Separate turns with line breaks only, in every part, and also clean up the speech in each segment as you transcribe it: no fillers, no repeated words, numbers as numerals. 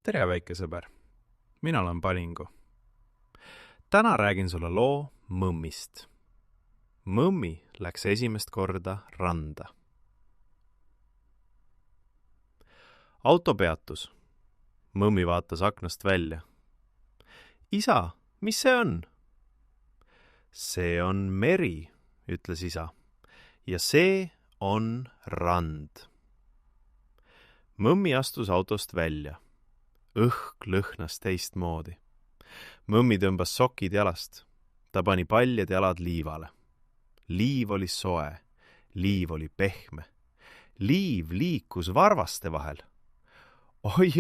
Tere, väike sõber. Mina olen Palingu. Täna räägin sulle loo mõmmist. Mõmmi läks esimest korda randa. Auto peatus. Mõmmi vaatas aknast välja. Isa, mis see on? See on meri, ütles isa. Ja see on rand. Mõmmi astus autost välja. Õhk lõhnas teistmoodi. Mõmmi tõmbas sokid jalast. Ta pani paljad jalad liivale. Liiv oli soe. Liiv oli pehme. Liiv liikus varvaste vahel. Oi,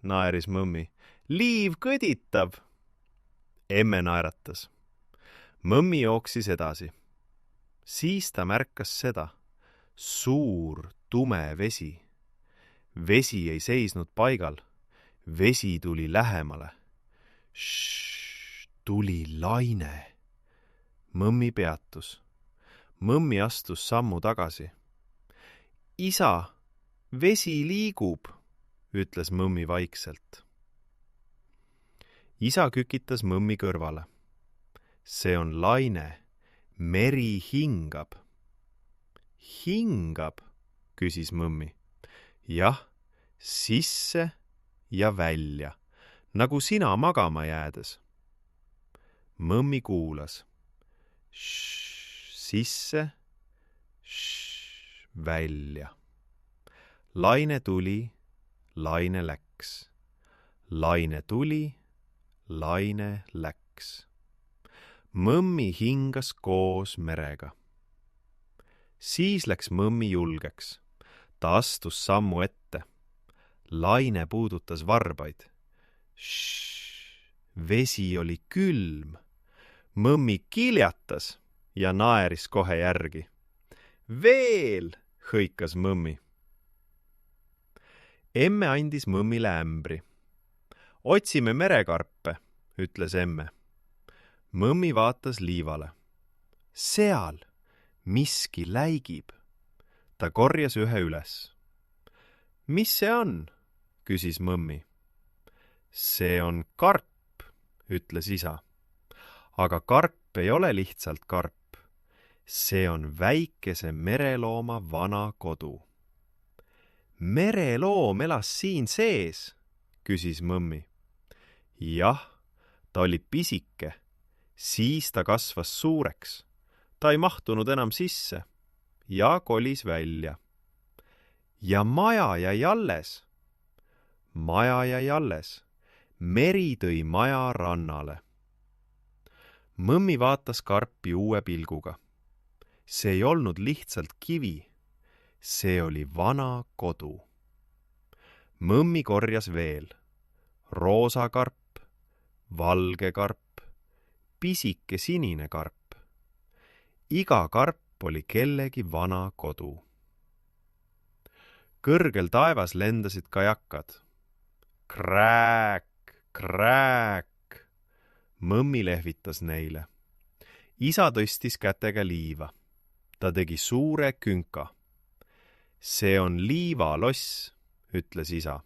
naeris mõmmi. Liiv kõditab. Emme naeratas. Mõmmi jooksis edasi. Siis ta märkas seda. Suur, tume vesi. Vesi ei seisnud paigal. Vesi tuli lähemale. Tuli laine. Mõmmi peatus. Mõmmi astus sammu tagasi. Isa, vesi liigub, ütles mõmmi vaikselt. Isa kükitas mõmmi kõrvale. See on laine. Meri hingab. Hingab, küsis mõmmi. Jah, sisse ja välja, nagu sina magama jäädes. Mõmmi kuulas. Sisse, välja. Laine tuli, laine läks. Laine tuli, laine läks. Mõmmi hingas koos merega. Siis läks mõmmi julgeks. Ta astus sammu ette. Laine puudutas varbaid. Vesi oli külm. Mõmmi kiljatas ja naeris kohe järgi. Veel, hõikas mõmmi. Emme andis mõmmile ämbri. Otsime merekarpe, ütles emme. Mõmmi vaatas liivale. Seal miski läigib. Ta korjas ühe üles. Mis see on? Küsis mõmmi. See on karp, ütles isa. Aga karp ei ole lihtsalt karp. See on väikese merelooma vana kodu. Mereloom elas siin sees, küsis mõmmi. Jah, ta oli pisike. Siis ta kasvas suureks. Ta ei mahtunud enam sisse ja kolis välja. Ja maja jäi alles. Maja jäi alles. Meri tõi maja rannale. Mõmmi vaatas karpi uue pilguga. See ei olnud lihtsalt kivi. See oli vana kodu. Mõmmi korjas veel. Roosa karp, valge karp, pisike sinine karp. Iga karp oli kellegi vana kodu. Kõrgel taevas lendasid kajakad. Krääk, krääk. Mõmmi lehvitas neile. Isa tõstis kätega liiva. Ta tegi suure künka. See on liivaloss, ütles isa.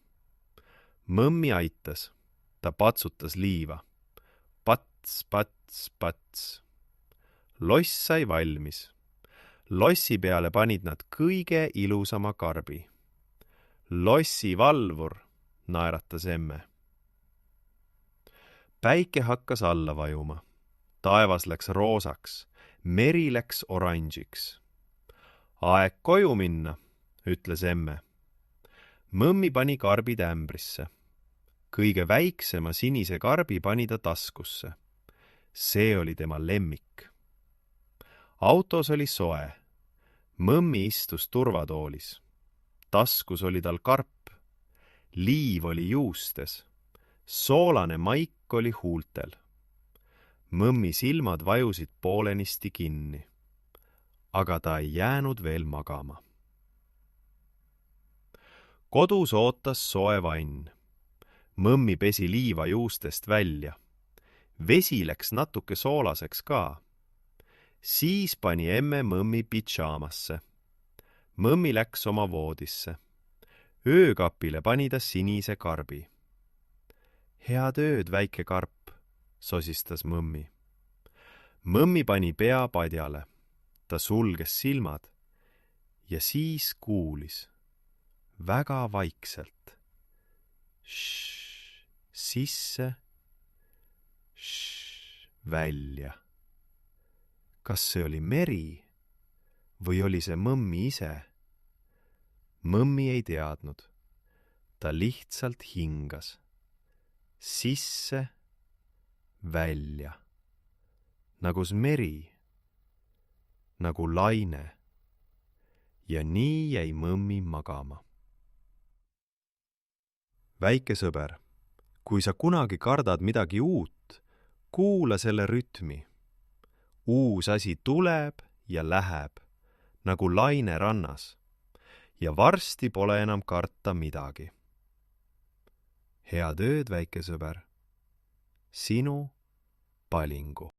Mõmmi aitas. Ta patsutas liiva. Pats, pats, pats. Loss sai valmis. Lossi peale panid nad kõige ilusama karbi. Lossi valvur, naeratas emme. Päike hakkas alla vajuma. Taevas läks roosaks, meri läks oranžiks. Aeg koju minna, ütles emme. Mõmmi pani karbid ämbrisse. Kõige väiksema sinise karbi pani ta taskusse. See oli tema lemmik. Autos oli soe. Mõmmi istus turvatoolis. Taskus oli tal karp. Liiv oli juustes. Soolane maik oli huultel. Mõmmi silmad vajusid poolenisti kinni. Aga ta ei jäänud veel magama. Kodus ootas soe vann. Mõmmi pesi liiva juustest välja. Vesi läks natuke soolaseks ka. Siis pani emme mõmmi pidžaamasse. Mõmmi läks oma voodisse. Öökapile pani ta sinise karbi. Head ööd, väike karp, sosistas mõmmi. Mõmmi pani pea padjale, ta sulges silmad ja siis kuulis väga vaikselt. Šš, sisse, šš, välja. Kas see oli meri või oli see mõmmi ise? Mõmmi ei teadnud. Ta lihtsalt hingas. Sisse, välja. Nagu meri, nagu laine. Ja nii jäi mõmmi magama. Väike sõber, kui sa kunagi kardad midagi uut, kuula selle rütmi. Uus asi tuleb ja läheb, nagu laine rannas, ja varsti pole enam karta midagi. Head ööd, väike sõber, sinu Palingu.